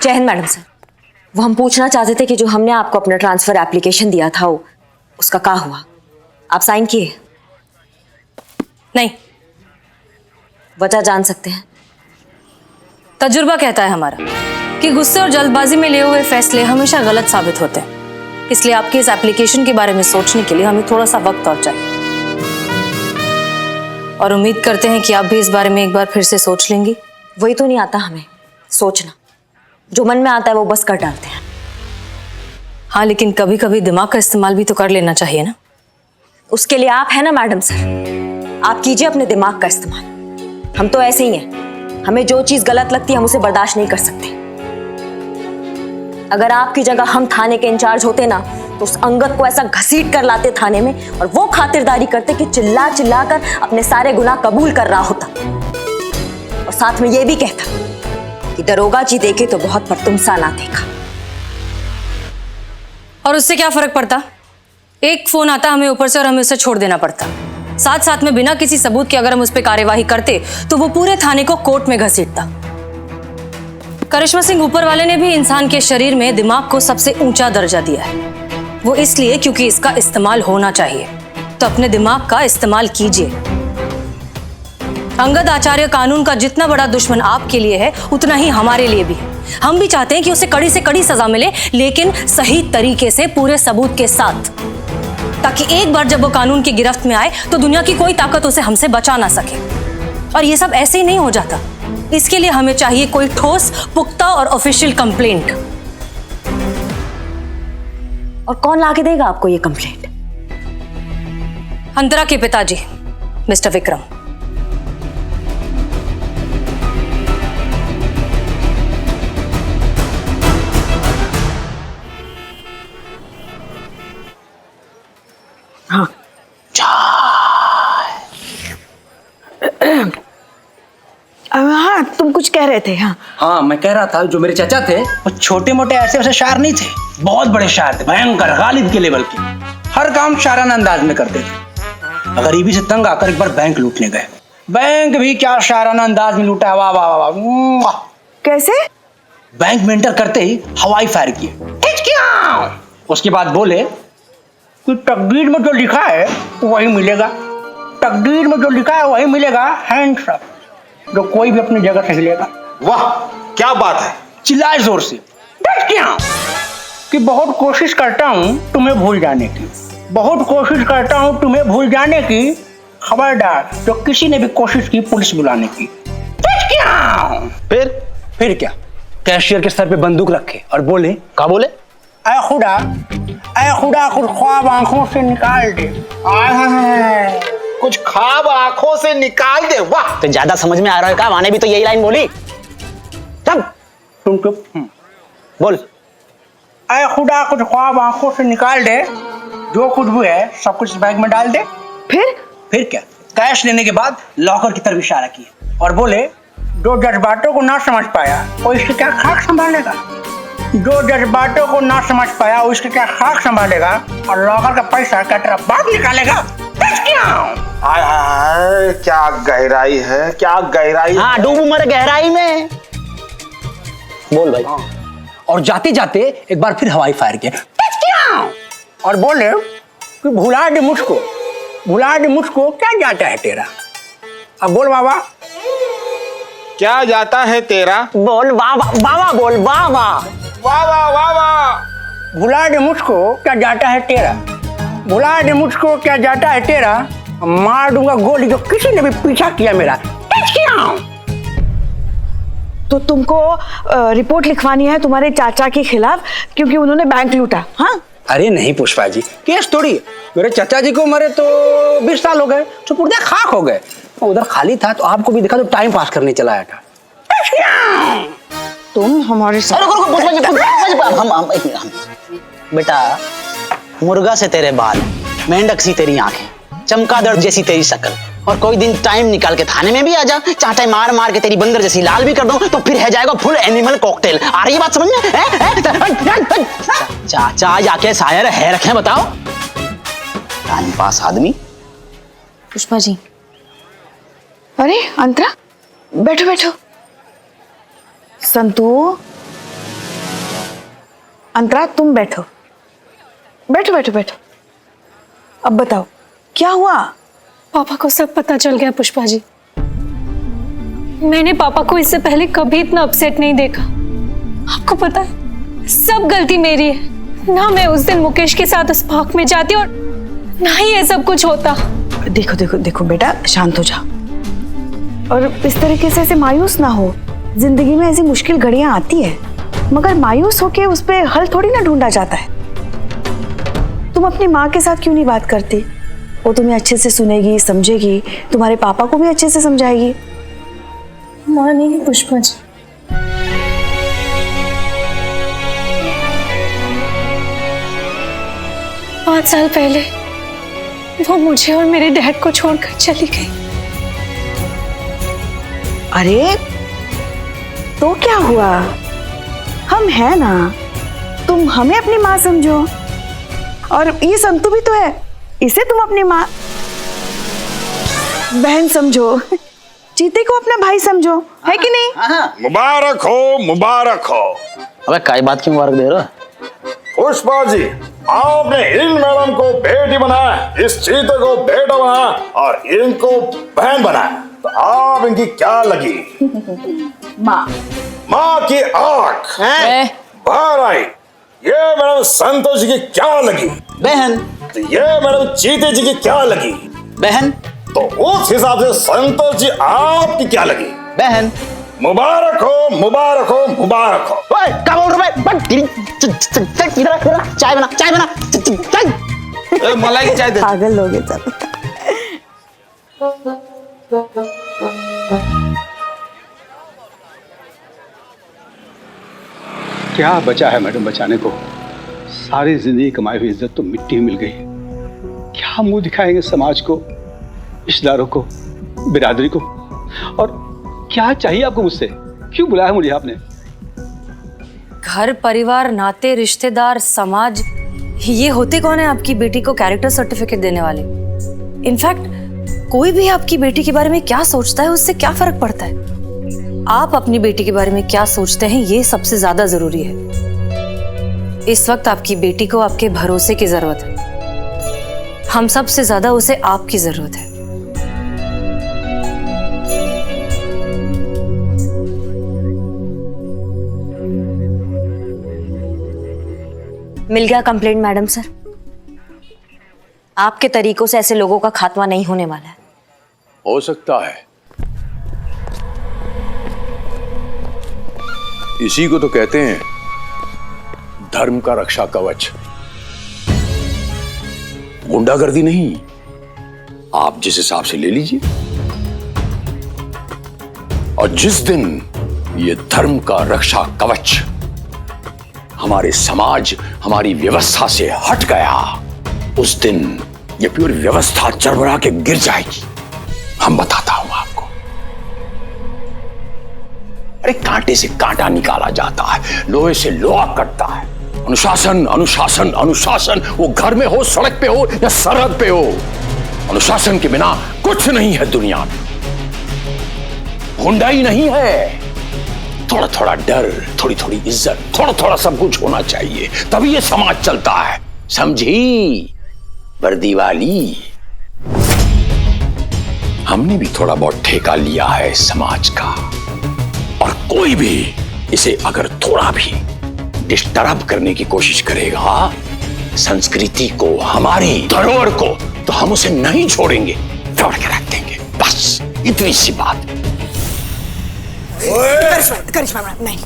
जय Hind madam sir. वो हम पूछना चाहते थे कि जो हमने आपको अपना ट्रांसफर एप्लीकेशन दिया था उसका क्या हुआ? आप साइन किए? नहीं। वजह जान सकते हैं? तजुर्बा कहता है हमारा कि गुस्से और जल्दबाजी में लिए हुए फैसले हमेशा गलत साबित होते हैं। इसलिए आपकी इस एप्लीकेशन के बारे में सोचने के लिए हमें थोड़ा सा वक्त और चाहिए, और उम्मीद करते हैं कि आप भी इस बारे में एक बार फिर से सोच लेंगी। वही तो नहीं आता हमें सोचना, जो मन में आता है वो बस कर डालते हैं। हाँ, लेकिन कभी कभी दिमाग का इस्तेमाल भी तो कर लेना चाहिए ना। उसके लिए आप है ना मैडम सर, आप कीजिए अपने दिमाग का इस्तेमाल। हम तो ऐसे ही हैं, हमें जो चीज गलत लगती है हम उसे बर्दाश्त नहीं कर सकते। अगर आपकी जगह हम थाने के इंचार्ज होते ना तो उस अंगद को ऐसा घसीट कर लाते थाने में और वो खातिरदारी करते कि चिल्ला चिल्ला कर अपने सारे गुनाह कबूल कर रहा होता, और साथ में ये भी कहता कि दरोगा जी देखे तो बहुत पर तुम सा ना देखा। और उससे क्या फर्क पड़ता? एक फोन आता हमें ऊपर से और हमें उसे छोड़ देना पड़ता। साथ साथ में बिना किसी सबूत के अगर हम उस पर कार्यवाही करते तो वो पूरे थाने को कोर्ट में घसीटता। करिश्मा सिंह ऊपर वाले ने भी इंसान के शरीर में दिमाग को सबसे ऊंचा दर्जा दिया है। वो इसलिए क्योंकि इसका इस्तेमाल होना चाहिए, तो अपने दिमाग का इस्तेमाल कीजिए। अंगद आचार्य कानून का जितना बड़ा दुश्मन आपके लिए है उतना ही हमारे लिए भी है। हम भी चाहते हैं कि उसे कड़ी से कड़ी सजा मिले, लेकिन सही तरीके से पूरे सबूत के साथ, ताकि एक बार जब वो कानून की गिरफ्त में आए तो दुनिया की कोई ताकत उसे हमसे बचा ना सके। और ये सब ऐसे ही नहीं हो जाता। इसके लिए हमें चाहिए कोई ठोस, पुख्ता और ऑफिशियल कंप्लेंट। और कौन लाके देगा आपको ये कंप्लेंट? अंतरा के पिताजी मिस्टर विक्रम। हाँ हाँ, तुम कुछ कह रहे थे? हाँ, मैं कह रहा था जो मेरे चाचा थे वो छोटे मोटे ऐसे वैसे शायर नहीं थे, बहुत बड़े शायर थे, भयंकर, गालिब के लेवल के। हर काम शायराना अंदाज में करते थे। गरीबी से तंग आकर एक बार बैंक लूटने गए। बैंक भी क्या शायराना अंदाज में लूटा, वाह वाह वाह वाह। कैसे? बैंक में एंटर करते ही हवाई फायर किए। उसके बाद बोले कि तकदीर में जो लिखा है वही मिलेगा, तकदीर में जो लिखा है वही मिलेगा, हैंड्स अप, जो कोई भी अपनी जगह से हिलेगा। वाह क्या बात है। चिल्लाए जोर से कि बहुत कोशिश करता हूँ तुम्हें भूल जाने की, बहुत कोशिश करता हूँ तुम्हें भूल जाने की, खबरदार जो किसी ने भी कोशिश की पुलिस बुलाने की। फिर क्या? कैशियर के सर पे बंदूक रखे और बोले, क्या बोले? ऐ खुदा कुछ ख्वाब आंखों से निकाल दे। कुछ ख्वाब आंखों से निकाल दे। वाह, तो ज्यादा समझ में आ रहा है क्या? माने भी तो यही लाइन बोली। तब तुम चुप बोल। ऐ खुदा कुछ ख्वाब आंखों से निकाल दे, जो कुछ भी है सब कुछ बैग में डाल दे। फिर क्या? कैश लेने के बाद लॉकर की तरफ इशारा किया और बोले, जो जज्बातों को ना समझ पाया वो इसकी क्या खाक संभालेगा, जो जज्बातों को ना समझ पाया वो इसकी क्या खाक संभालेगा, और लॉकर का पैसा क्या तेरा बाप निकालेगा। हाय हाय, क्या गहराई है, क्या गहराई। हाँ, डूब मर गहराई में। बोल भाई। और जाते जाते एक बार फिर हवाई फायर किया और बोले कि भुला दे मुझको, भुला दे मुझको, क्या जाता है तेरा। अब बोल बाबा, क्या जाता है तेरा। बोल बाबा, बाबा बोल बाबा। वाह वाह वाह वाह। भुला दे मुझको क्या जाता है तेरा, भुला दे मुझको क्या जाता है तेरा, मार दूंगा गोली जो किसी ने भी पीछा किया मेरा। तो तुमको रिपोर्ट लिखवानी है तुम्हारे चाचा के खिलाफ क्योंकि उन्होंने बैंक लूटा? हाँ, अरे नहीं पुष्पा जी, केस थोड़ी है। मेरे चाचा जी को मरे तो 20 साल हो गए, तो पुर्जे खाक हो गए। उधर खाली था तो आपको भी दिखा, तो टाइम पास करने चला आया था। तुम हमारे साथ हम बेटा, मुर्गा से तेरे बाल, मेंढक सी तेरी आंखें, चमगादड़ जैसी तेरी शक्ल, और कोई दिन टाइम निकाल के थाने में भी आ जा, चाटे मार मार के तेरी बंदर जैसी लाल भी कर दूं, तो फिर है जाएगा फुल एनिमल कॉकटेल। आ रही बात समझ में? चाचा जाके शायर है रखे, बताओ। टाइम पास आदमी। पुष्पा जी। अरे अंतरा, बैठो बैठो। संतू, अंतरा तुम बैठो बैठो बैठो बैठो। अब बताओ क्या हुआ? पापा को सब पता चल गया पुष्पा जी। मैंने पापा को इससे पहले कभी इतना अपसेट नहीं देखा। आपको पता है सब गलती मेरी है। ना मैं उस दिन मुकेश के साथ उस पार्क में जाती और ना ही ये सब कुछ होता। देखो देखो देखो बेटा, शांत हो जाओ और इस तरीके से ऐसे मायूस ना हो। जिंदगी में ऐसी मुश्किल घड़ियां आती है, मगर मायूस होके उस पे हल थोड़ी ना ढूंढा जाता है। तुम अपनी माँ के साथ क्यों नहीं बात करती? वो तुम्हें अच्छे से सुनेगी, समझेगी, तुम्हारे पापा को भी अच्छे से समझाएगी। माँ नहीं पुष्पा जी, पाँच साल पहले वो मुझे और मेरे डैड को छोड़कर चली गई। अरे तो क्या हुआ, हम हैं ना, तुम हमें अपनी माँ समझो और ये संतु भी तो है, इसे तुम अपनी माँ बहन समझो, चीते को अपना भाई समझो, है कि नहीं? मुबारक हो, मुबारक हो। अबे काय बात की मुबारक दे रहे हो? पुष्पा जी, आपने इन मैडम को बेटी बनाया, इस चीते को बेटा बनाया और इनको बहन बनाया, तो आप इनकी क्या लगी? माँ। माँ की आंख बाहर आई। ये मैडम संतोष जी की क्या लगी? बहन। तो ये मैडम चीते जी की क्या लगी? बहन। तो उस हिसाब से संतोष जी आपकी क्या लगी? बहन। मुबारक हो, मुबारक हो, मुबारक हो। ओए क्या बोल रहा है? बट चाय बना, चाय बना, चल। मलाई की चाय दे। पागल लोग हैं सब। क्या बचा है मैडम बचाने को? सारी जिंदगी कमाई हुई इज्जत तो मिट्टी में मिल गई। क्या मुंह दिखाएंगे समाज को, रिश्तेदारों को, बिरादरी को? और क्या चाहिए आपको मुझसे? क्यों बुलाया मुझे आपने? घर परिवार नाते रिश्तेदार समाज, ये होते कौन है आपकी बेटी को कैरेक्टर सर्टिफिकेट देने वाले? इनफैक्ट कोई भी आपकी बेटी के बारे में क्या सोचता है उससे क्या फर्क पड़ता है? आप अपनी बेटी के बारे में क्या सोचते हैं ये सबसे ज्यादा जरूरी है। इस वक्त आपकी बेटी को आपके भरोसे की जरूरत है। हम सबसे ज्यादा उसे आपकी जरूरत है। मिल गया कंप्लेंट मैडम सर। आपके तरीकों से ऐसे लोगों का खात्मा नहीं होने वाला है। हो सकता है, इसी को तो कहते हैं धर्म का रक्षा कवच। गुंडागर्दी नहीं, आप जिस हिसाब से ले लीजिए। और जिस दिन ये धर्म का रक्षा कवच हमारे समाज, हमारी व्यवस्था से हट गया, उस दिन ये पूरी व्यवस्था चरमरा के गिर जाएगी। हम बताता हूं आपको। अरे कांटे से कांटा निकाला जाता है, लोहे से लोहा कटता है। अनुशासन, अनुशासन, अनुशासन, वो घर में हो, सड़क पे हो या सरहद पे हो, अनुशासन के बिना कुछ नहीं है दुनिया में। गुंडाई नहीं है, थोड़ा थोड़ा डर, थोड़ी थोड़ी इज्जत, थोड़ा थोड़ा सब कुछ होना चाहिए, तभी ये समाज चलता है। समझी वर्दी वाली? हमने भी थोड़ा बहुत ठेका लिया है समाज का, और कोई भी इसे अगर थोड़ा भी डिस्टर्ब करने की कोशिश करेगा, संस्कृति को, हमारी धरोहर को, तो हम उसे नहीं छोड़ेंगे, तोड़ के रख देंगे। बस इतनी सी बात। करिश्मा मैडम नहीं,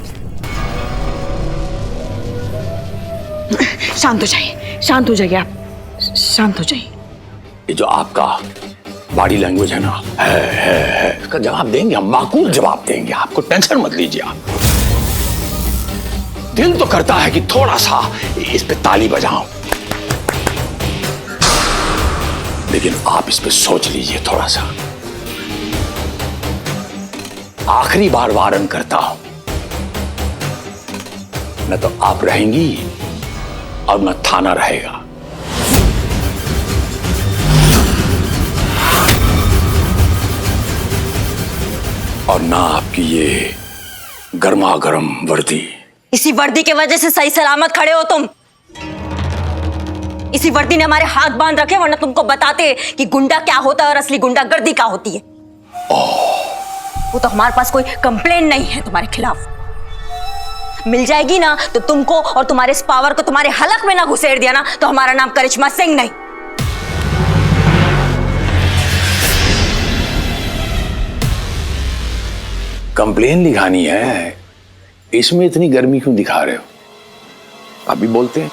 शांत हो जाइए, शांत हो जाइए, आप शांत हो जाइए। ये जो आपका बॉडी लैंग्वेज है ना, है इसका जवाब देंगे हम, माकूल जवाब देंगे आपको, टेंशन मत लीजिए आप। दिल तो करता है कि थोड़ा सा इस पे ताली बजाऊं, लेकिन आप इस पे सोच लीजिए थोड़ा सा। आखिरी बार वारन करता हूं, न तो आप रहेंगी और न थाना रहेगा। और ना आपकी ये गर्मा गर्म वर्दी इसी वर्दी के वजह से सही सलामत खड़े हो तुम। इसी वर्दी ने हमारे हाथ बांध रखे, वरना तुमको बताते कि गुंडा क्या होता है और असली गुंडागर्दी क्या होती है। वो तो हमारे पास कोई कंप्लेन नहीं है तुम्हारे खिलाफ। मिल जाएगी ना तो तुमको और तुम्हारे इस पावर को तुम्हारे हलक में ना घुसेड़ दिया ना तो हमारा नाम करिश्मा सिंह नहीं। कंप्लेन लिखानी है, इसमें इतनी गर्मी क्यों दिखा रहे हो? अभी बोलते हैं।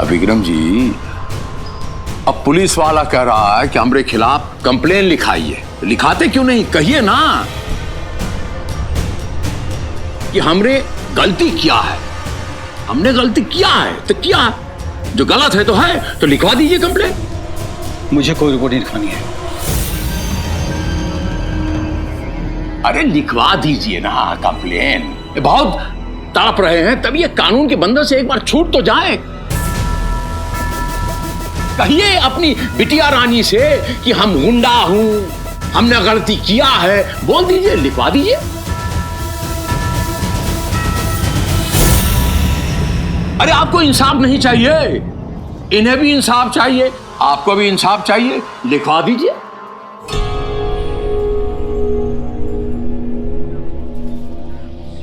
अब विक्रम जी, अब पुलिस वाला कह रहा है कि हमारे खिलाफ कंप्लेन लिखाइए, लिखाते क्यों नहीं? कहिए ना कि हमने गलती किया है। हमने गलती किया है तो किया, जो गलत है तो लिखवा दीजिए कंप्लेन। मुझे कोई रिपोर्ट नहीं लिखवानी है। अरे लिखवा दीजिए ना कंप्लेन। बहुत तड़प रहे हैं, तब ये कानून के बंधन से एक बार छूट तो जाए। कहिए अपनी बिटिया रानी से कि हम गुंडा हूं, हमने गलती किया है, बोल दीजिए, लिखवा दीजिए। अरे आपको इंसाफ नहीं चाहिए? इन्हें भी इंसाफ चाहिए, आपको भी इंसाफ चाहिए, लिखवा दीजिए।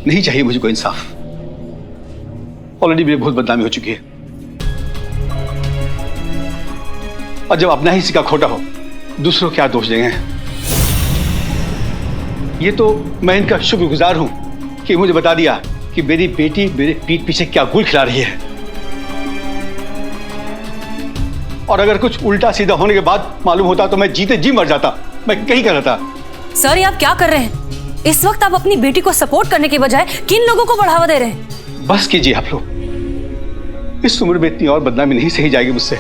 नहीं चाहिए मुझे कोई इंसाफ। ऑलरेडी मेरी बहुत बदनामी हो चुकी है, और जब अपना ही सिक्का खोटा हो दूसरों क्या दोष देंगे। ये तो मैं इनका शुक्रगुजार हूं कि मुझे बता दिया कि मेरी बेटी मेरे पीठ पीछे क्या गुल खिला रही है। और अगर कुछ उल्टा सीधा होने के बाद मालूम होता तो मैं जीते जी मर जाता। मैं कहीं कर रहा था। सर, ये आप क्या कर रहे हैं? इस वक्त आप अपनी बेटी को सपोर्ट करने के बजाय किन लोगों को बढ़ावा दे रहे हैं? बस कीजिए आप लोग, इस उम्र में इतनी और बदनामी नहीं सही जाएगी मुझसे।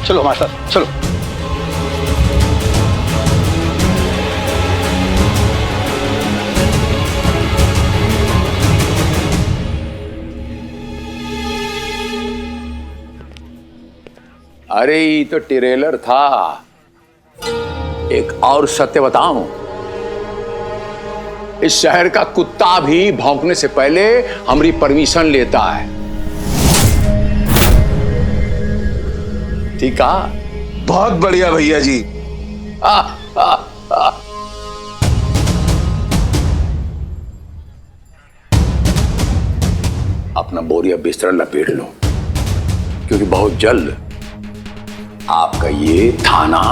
चलो हमारे साथ चलो। अरे ये तो ट्रेलर था। एक और सत्य बताऊं, इस शहर का कुत्ता भी भौंकने से पहले हमारी परमिशन लेता है। ठीक है? बहुत बढ़िया भैया जी। अपना बोरिया बिस्तर लपेट लो, क्योंकि बहुत जल्द आपका ये थाना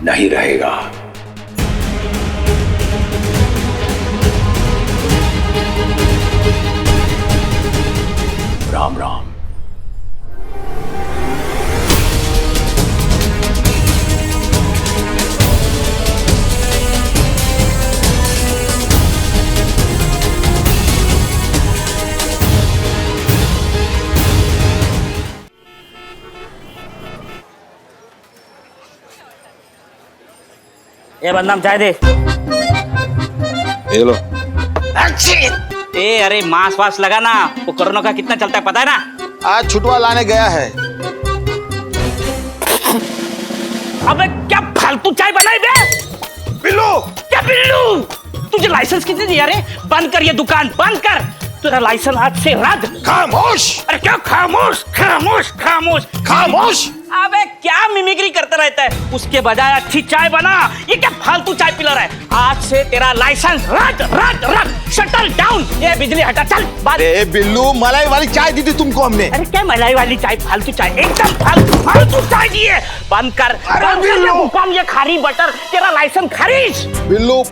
नहीं रहेगा। राम राम। ये बदनाम चाय दे। ये लो। ए अरे मांस वास लगा ना, वो कोरोना का कितना चलता है पता है ना? आज छुटवा लाने गया है। अबे क्या फालतू चाय बनाई बे? बिल्लू। क्या बिल्लू? तुझे लाइसेंस किसने दिया रे? बंद कर ये दुकान, बंद कर। तेरा लाइसेंस आज से रद्द। खामोश। अरे क्या खामोश? खामोश खामोश खामोश। अबे क्या मिमिक्री करता रहता है? उसके बजाय अच्छी चाय बना। ये क्या फालतू चाय पिला रहा है? आज से तेरा लाइसेंस रद्द रद्द रद्द। Shuttle down. ये बिजली हटा, चल बात। ए बिल्लू, मलाई वाली चाय दी थी तुमको हमने। अरे क्या मलाई वाली चाय? फालतू चाय, एकदम फालतू चाय दी है। बंद कर। दुकान ये खारी बटर, तेरा लाइसेंस खारिज। बिल्लू,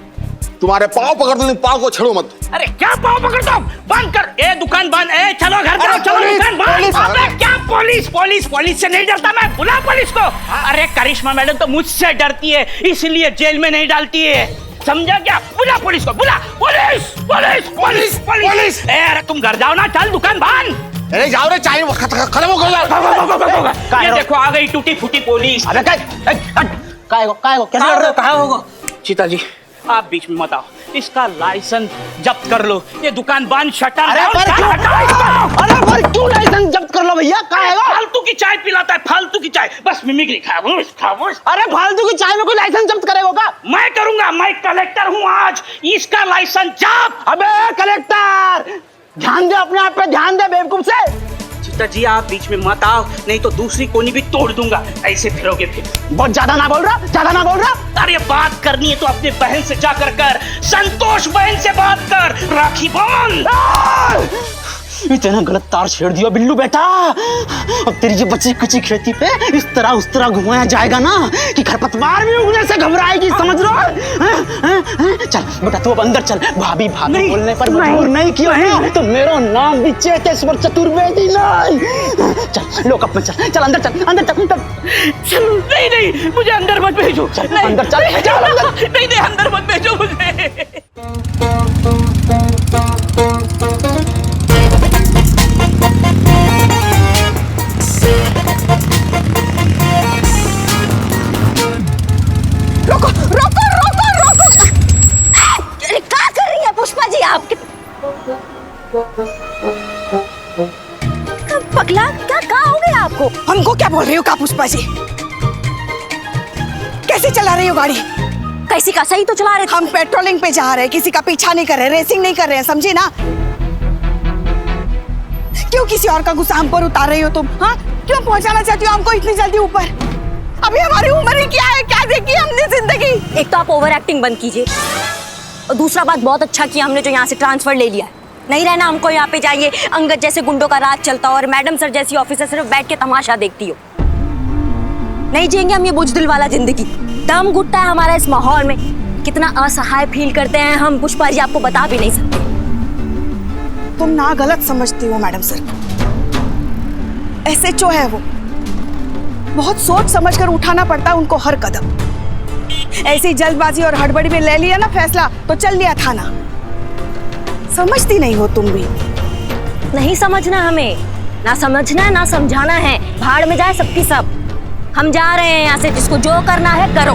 तुम्हारे पाँव पकड़ दो, पाँव को छेड़ो मत। अरे क्या पाँव पकड़ता हूँ? बंद कर। ए दुकान बंद। ए चलो घर जाओ, चलो दुकान बंद। अबे क्या पुलिस? पुलिस पुलिस से नहीं डरता मैं, बुला पुलिस को। अरे करिश्मा मैडम तो मुझसे डरती है, इसलिए जेल में नहीं डालती है, समझा क्या? बुला पुलिस को, बुला। Police police police police. ए अरे तुम घर जाओ ना, चल दुकान बंद। अरे जाओ रे, चाय खत्म हो गया। ये देखो आ गई टूटी फूटी पुलिस। अरे काय को कैसे लड़ रहे हो? कहाँ होगा? सीता जी आप बीच में मत आओ, इसका लाइसेंस जब्त कर लो। ये दुकान बंद, शटर अरे डाउन, पर क्यों हटाओ इसको। अरे पर क्यों लाइसेंस जब्त कर लो भैया? क्या है वो? फालतू की चाय पिलाता है, फालतू की चाय, बस मिमिक्री खामोश खामोश। अरे फालतू की चाय में कोई लाइसेंस जब्त करेगा क्या? मैं करूंगा, मैं कलेक्टर हूँ आज, इसका लाइसेंस जब्त। अबे कलेक्टर, ध्यान दे अपने आप पे, ध्यान दे बेवकूफ से। जीता जी आप बीच में मत आओ, नहीं तो दूसरी कोनी भी तोड़ दूंगा। ऐसे फिरोगे फिर। बहुत ज्यादा ना बोल रहा, ज्यादा ना बोल रहा। अरे बात करनी है तो अपने बहन से जाकर कर, संतोष बहन से बात कर, राखी बांध। इतना गलत तार छेड़ दिया बिल्लू बेटा। अब तेरी ये बच्ची कुची खेती पे इस तरह उस तरह घुमाया जाएगा ना कि खरपतवार भी उगने से घबराएगी, समझ लो। चल बेटा तू अब अंदर चल, भाभी भाभी बोलने पर मजबूर नहीं किया है तो मेरा नाम भी चेतेश्वर चतुर्वेदी नहीं। चल लोकअप में चल, चल अंदर चल, अंदर चल, चल। नहीं नहीं मुझे अंदर मत भेजो, अंदर चल, नहीं नहीं अंदर मत भेजो मुझे। रोको रोको रोको रोको। अरे क्या कर रही है पुष्पा जी आप? पगला क्या हो गया आपको? हमको क्या बोल रही हो का पुष्पा जी? कैसे चला रही हो गाड़ी? कैसी का? सही तो चला रहे थे। हम पेट्रोलिंग पे जा रहे हैं, किसी का पीछा नहीं कर रहे, रेसिंग नहीं कर रहे हैं, समझी ना? क्यों किसी और का गुस्सा हम पर उतार रही हो तुम? हाँ क्यों पहुंचाना चाहती हो हमको इतनी जल्दी ऊपर? अभी हमारी उम्र ही क्या है, क्या देखी हमने जिंदगी। एक तो आप ओवर एक्टिंग बंद कीजिए, और दूसरा बात बहुत अच्छा किया हमने जो यहाँ से ट्रांसफर ले लिया। नहीं रहना हमको यहाँ पे। जाइए अंगद जैसे गुंडों का राज चलता और मैडम सर जैसी ऑफिसर सिर्फ बैठ के तमाशा देखती हो। नहीं जिएंगे हम ये बुजदिल वाला जिंदगी। दम घुटता है हमारा इस माहौल में, कितना असहाय फील करते हैं हम पुष्पा जी आपको बता भी नहीं सकते। तुम ना गलत समझती हो मैडम सर। SHO है वो, बहुत सोच समझ कर उठाना पड़ता है उनको हर कदम। ऐसी जल्दबाजी और हड़बड़ी में ले लिया ना फैसला तो चल लिया थाना। समझती नहीं हो तुम भी। नहीं समझना हमें, ना समझना है ना समझाना है। भाड़ में जाए सबकी सब। हम जा रहे हैं यहाँ से, जिसको जो करना है करो।